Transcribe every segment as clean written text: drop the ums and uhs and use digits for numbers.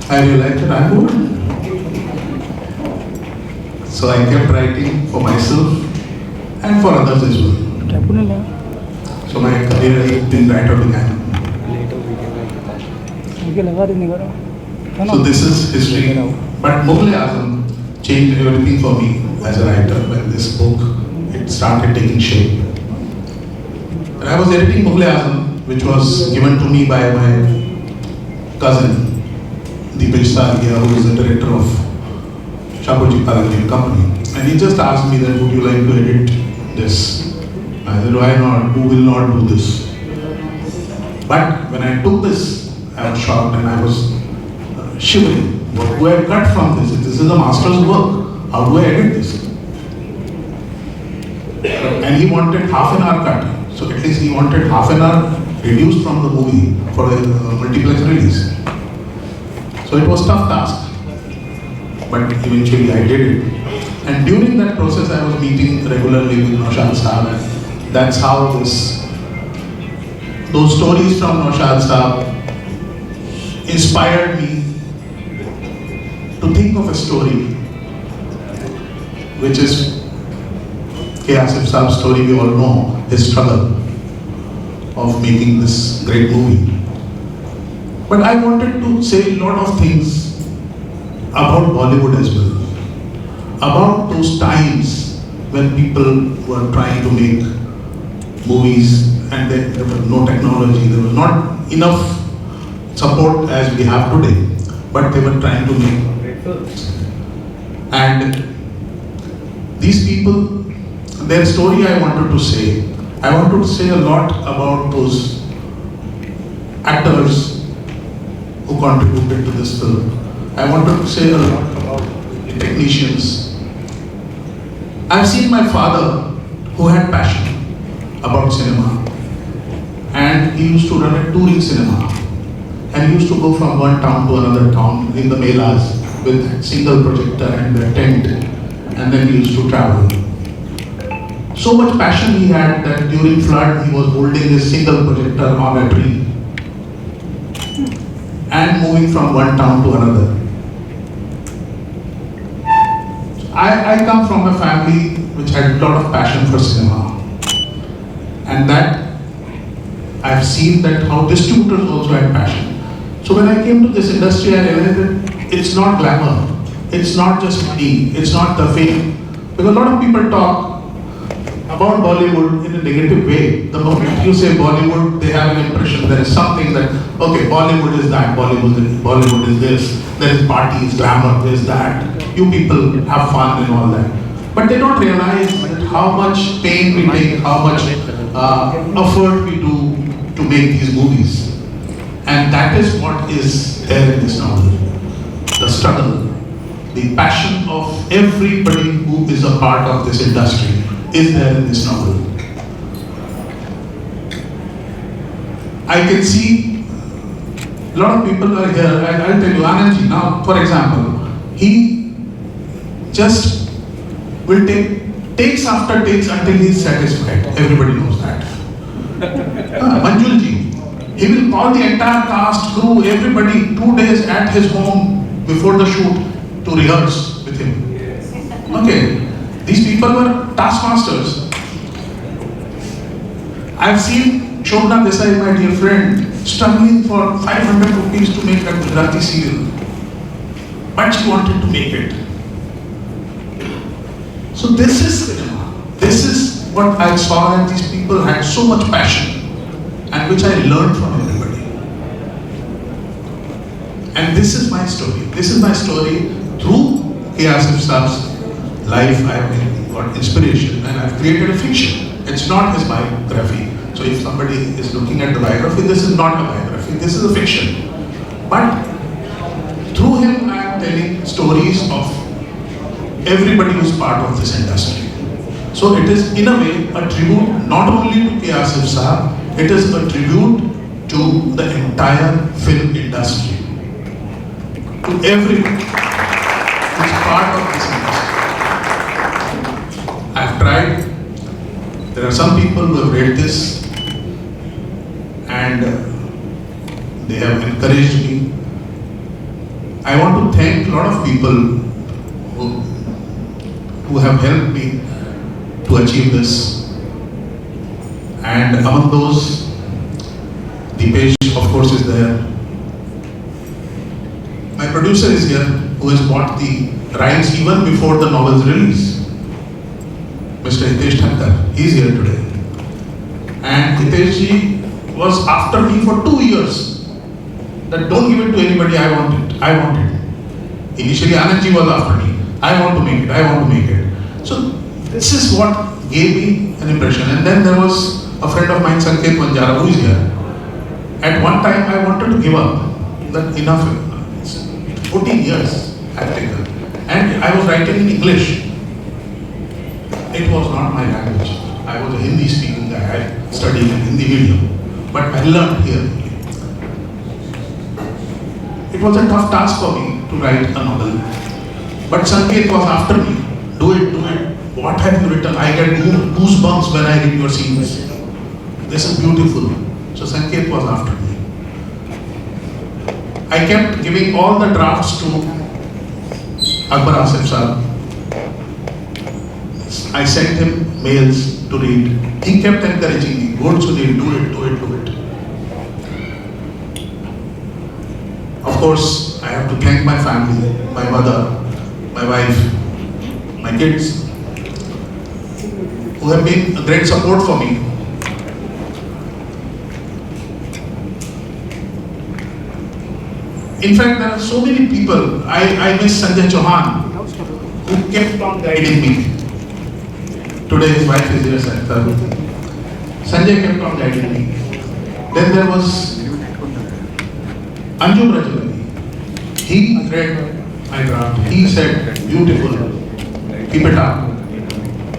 I realized that I'm good. So I kept writing for myself and for others as well. So my career has been writer to man. So this is history. But Mughal Azam changed everything for me as a writer when this book it started taking shape. When I was editing Mughal Azam, which was given to me by my cousin, Salgia, who is the director of Shapoorji Pallonji Company, and he just asked me that, would you like to edit this? I said, why not? Who will not do this? But when I took this, I was shocked and I was shivering. What do I cut from this? This is a master's work. How do I edit this? And he wanted half an hour cut. So at least he wanted half an hour reduced from the movie for a multiplex release. So it was a tough task. But eventually I did it. And during that process I was meeting regularly with Naushad Saab, and that's how those stories from Naushad Saab inspired me to think of a story which is K. Asif Saab's story. We all know his struggle of making this great movie. But I wanted to say a lot of things about Bollywood as well, about those times when people were trying to make movies and there was no technology, there was not enough support as we have today, but they were trying to make great films. And these people, their story I wanted to say a lot about those actors who contributed to this film. I wanted to say a lot about the technicians. I've seen my father who had passion about cinema, and he used to run a touring cinema, and he used to go from one town to another town in the melas with a single projector and a tent, and then he used to travel. So much passion he had that during flood he was holding his single projector on a tree and moving from one town to another. I come from a family which had a lot of passion for cinema, and that I've seen that how distributors also had passion. So when I came to this industry, I realized that it's not glamour, it's not just money, it's not the fame. Because a lot of people talk about Bollywood in a negative way. The moment you say Bollywood, they have an impression there is something that, okay, Bollywood is that, Bollywood is this, there is parties, glamour, there is that. You people have fun and all that. But they don't realize that how much pain we take, how much effort we do to make these movies. And that is what is there in this novel. The struggle, the passion of everybody who is a part of this industry is there in this novel. I can see a lot of people are here, and I'll tell you, Anandji, now, for example, he just will take takes after takes until he is satisfied. Everybody knows that. Manjulji, he will call the entire cast, crew, everybody 2 days at his home before the shoot to rehearse with him. Okay. These people were taskmasters. I've seen Shobna Desai, my dear friend, struggling for 500 rupees to make a Gujarati serial. But she wanted to make it. So this is cinema. This is what I saw, and these people had so much passion, and which I learned from everybody. And this is my story. This is my story through K. Asif Saab's life. I have got inspiration and I've created a fiction. It's not his biography. So if somebody is looking at the biography, this is not a biography, this is a fiction. But through him I am telling stories of everybody who's part of this industry. So it is in a way a tribute not only to K. Asif Saab, it is a tribute to the entire film industry. To everyone who's part of this industry. I've tried. There are some people who have read this and they have encouraged me. I want to thank a lot of people who have helped me to achieve this. And among those, Deepesh, of course, is there. My producer is here, who has bought the rights even before the novel's release. Mr. Hitesh Thakkar, he is here today. And Hitesh ji was after me for 2 years. That don't give it to anybody, I want it, I want it. Initially Anand ji was after me, I want to make it, I want to make it. So this is what gave me an impression. And then there was a friend of mine, Sanket Manjara, who is here. At one time I wanted to give up, that enough, 14 years I have taken. And I was writing in English. It was not my language. I was a Hindi speaking guy, I studied in Hindi medium. But I learned here. It was a tough task for me to write a novel. But Sanket was after me. Do it, do it. What have you written? I get goosebumps when I read your scenes. This is beautiful. So Sanket was after me. I kept giving all the drafts to Akbar Asif sir. I sent him mails to read. He kept encouraging me. Go Sunil, do it, do it, do it. Of course, I have to thank my family, my mother, my wife, my kids, who have been a great support for me. In fact, there are so many people. I miss Sanjay Chauhan, who kept on guiding me. Today his wife is here, Sanjay kept on guiding me. Then there was Anju Brajavali. He read my draft. He said, beautiful, keep it up.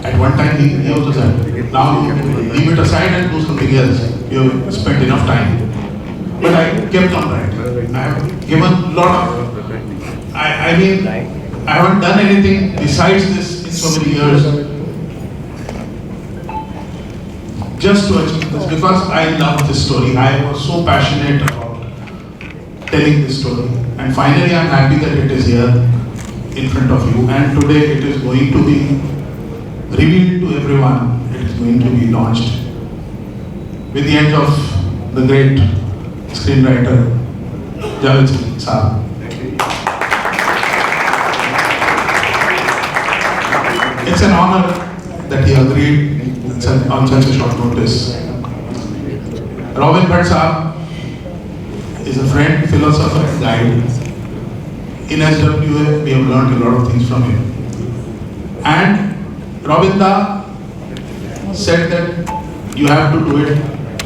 At one time he also said, now you leave it aside and do something else. You have spent enough time. But I kept on writing. I have given a lot of, I mean, I haven't done anything besides this in so many years. Just to achieve this, because I love this story. I was so passionate about telling this story. And finally I'm happy that it is here in front of you. And today it is going to be revealed to everyone. It is going to be launched with the end of the great screenwriter Javed Sahab. It's an honor that he agreed on such a short notice. Robin Bhatt Sahab is a friend, philosopher, and guide. In SWA, we have learned a lot of things from him. And Robin Da said that you have to do it,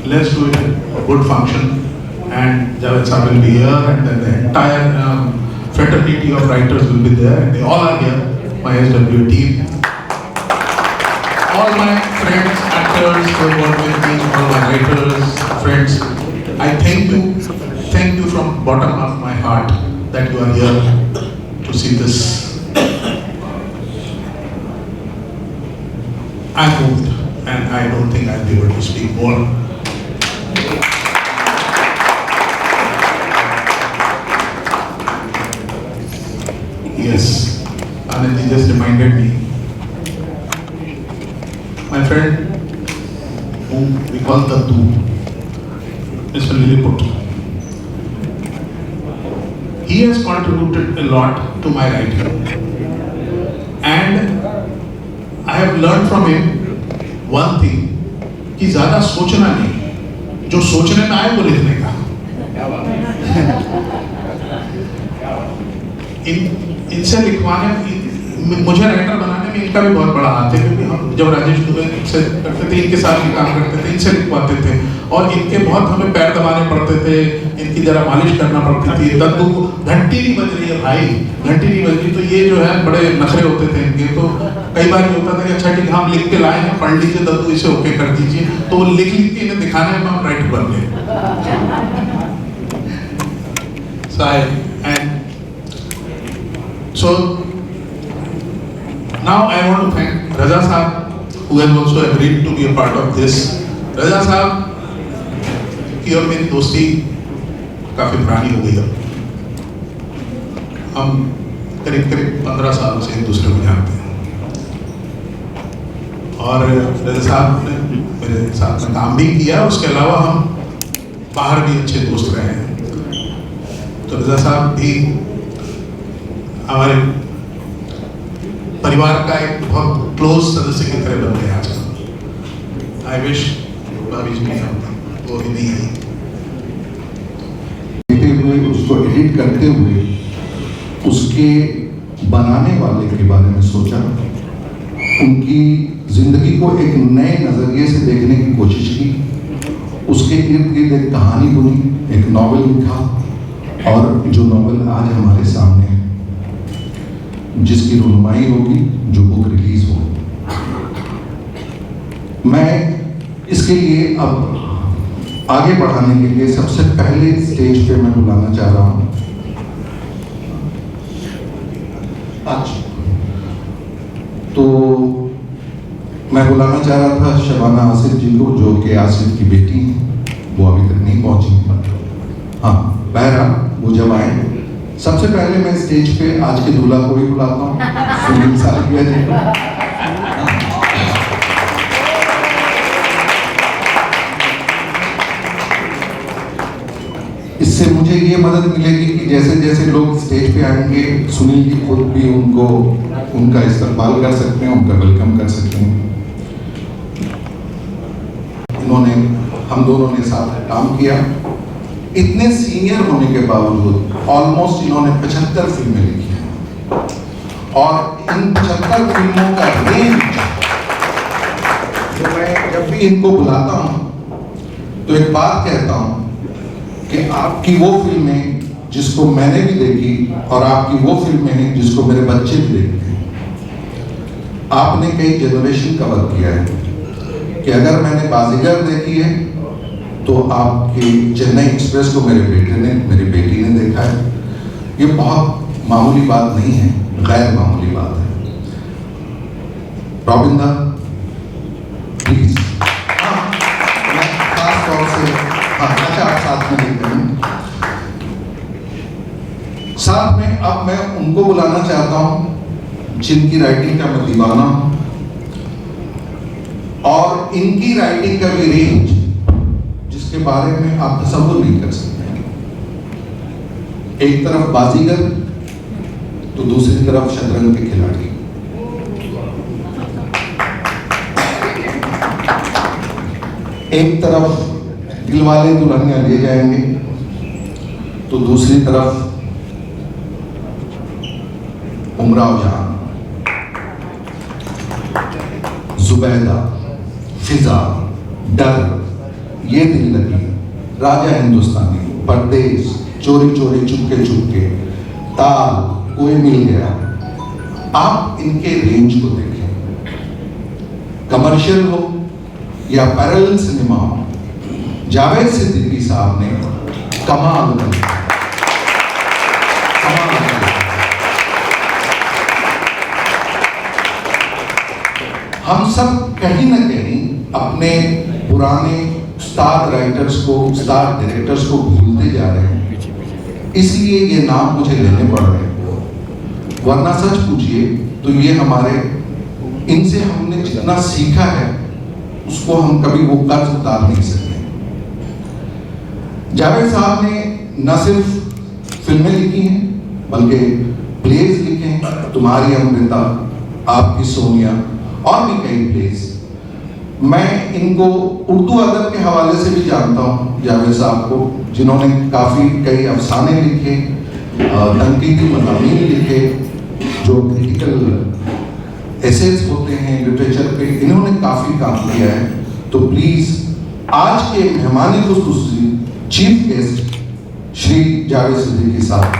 let's do it a good function. And Javed Sahab will be here, and then the entire fraternity of writers will be there, and they all are here, my SWA team. All my friends, actors who have worked with me, all my writers, friends, I thank you from the bottom of my heart that you are here to see this. I'm moved, and I don't think I'll be able to speak more. Yes, Anand just reminded me. My friend, whom we call Tattu, Mr. Lilliput, he has contributed a lot to my writing. And I have learned from him one thing, कि ज़्यादा सोचना नहीं, जो सोचने में आए वो लिखने का. इनसे लिखवाने, मुझे राइटर बनाने में इनका भी बहुत बड़ा हाथ है, क्योंकि हम जब राजेश दुबे से करते थे, इनके साथ भी काम करते थे, इनसे लिखवाते थे, और इनके बहुत हमें पैर दबाने पड़ते थे, इनकी जरा मालिश करना पड़ती थी. दद्दू को घंटी नहीं बज रही है भाई, घंटी नहीं बज रही, तो ये जो है बड़े नखरे होते थे इनके. तो कई बार ये होता था कि अच्छा ठीक है हम लिख के लाए हैं, पढ़ लीजिए दद्दू, इसे ओके कर दीजिए. तो वो लिख के इन्हें दिखाने में हम राइटर बन गए. So now I want to thank Raja Sahab, who has also agreed to be a part of this. Raja Sahab की और मेरी दोस्ती काफी पुरानी हो गई है. हम करीब 15 सालों से एक दूसरे को जानते हैं और रज़ा साहब ने मेरे साथ में काम भी किया, उसके अलावा हम बाहर भी अच्छे दोस्त रहे हैं। तो रज़ा साहब भी हमारे परिवार का एक बहुत क्लोज सदस्य की तरह बन गए आजकल। आई विश भाभी जी वो भी नहीं है। उसको एडिट करते हुए उसके बनाने वाले के बारे में सोचा, उनकी जिंदगी को एक नए नजरिए से देखने की कोशिश की, उसके इर्द गिर्द एक कहानी बुनी, एक नॉवेल लिखा और जो नॉवेल आज हमारे सामने है, जिसकी रुनुमाई होगी, जो बुक रिलीज हो। मैं इसके लिए अब आगे बढ़ाने के लिए सबसे पहले स्टेज पे मैं बुलाना चाह रहा हूं आज, तो मैं बुलाना चाह रहा था शबाना आसिफ जी को, जो कि आसिफ की बेटी हैं, वो अभी तक नहीं पहुंची। हाँ, बहरहाल वो जब आए, सबसे पहले मैं स्टेज पे आज के दूल्हा को ही बुलाता हूँ, सुनील सालगिया जी को। इससे मुझे ये मदद मिलेगी कि जैसे जैसे लोग स्टेज पे आएंगे, सुनील जी खुद भी उनका इस्तकबाल कर सकते हैं, उनका वेलकम कर सकते हैं। हम दोनों ने साथ काम किया। इतने सीनियर होने के बावजूद ऑलमोस्ट इन्होंने 75 फिल्में लिखी हैं और इन 75 फिल्मों का रेंज, जो मैं जब भी इनको बुलाता हूं तो एक बात कहता हूं कि आपकी वो फिल्में जिसको मैंने भी देखी और आपकी वो फिल्में हैं जिसको मेरे बच्चे भी देखते हैं। आपने कई जनरेशन कवर किया है कि अगर मैंने बाजीगर देखी है तो आपके चेन्नई एक्सप्रेस को मेरे बेटी ने देखा है। ये बहुत मामूली बात नहीं है, गैर मामूली बात है। रॉबिंदा प्लीज। मैं खास तौर से अच्छा आप साथ में देखते हैं। साथ में अब मैं उनको बुलाना चाहता हूं जिनकी राइटिंग का मैं दीवाना हूं और इनकी राइटिंग का भी रेंज जिसके बारे में आप तसव्वुर नहीं कर सकते। एक तरफ बाजीगर तो दूसरी तरफ शतरंज के खिलाड़ी। एक तरफ दिलवाले दुल्हनिया ले जाएंगे तो दूसरी तरफ उमराव जान, जुबैदा, फिजा, डर, ये दिल लगी, राजा हिंदुस्तानी, परदेश, चोरी चोरी चुपके चुपके, ताल, कोई मिल गया। आप इनके रेंज को देखें, कमर्शियल हो या पैरेलल सिनेमा हो, जावेद सिद्दीकी साहब ने कमाल किया। हम सब कहीं ना कहीं अपने पुराने उस्ताद राइटर्स को, उस्ताद डायरेक्टर्स को भूलते जा रहे हैं, इसलिए ये नाम मुझे लेने पड़ रहे हैं। वरना सच पूछिए तो ये हमारे, इनसे हमने जितना सीखा है उसको हम कभी वो कर्ज उतार नहीं सकते। जावेद साहब ने न सिर्फ फिल्में लिखी हैं बल्कि प्लेज लिखे हैं, तुम्हारी अमृता, आपकी सोनिया और भी कई प्लेज। मैं इनको उर्दू अदब के हवाले से भी जानता हूँ, जावेद साहब को, जिन्होंने कई अफसाने लिखे, तनकीदी मज़ामीन लिखे, जो क्रिटिकल एसेज होते हैं लिटरेचर पे, इन्होंने काफ़ी काम किया है। तो प्लीज़ आज के मेहमान खुसूसी चीफ गेस्ट श्री जावेद सिद्दीकी साहब।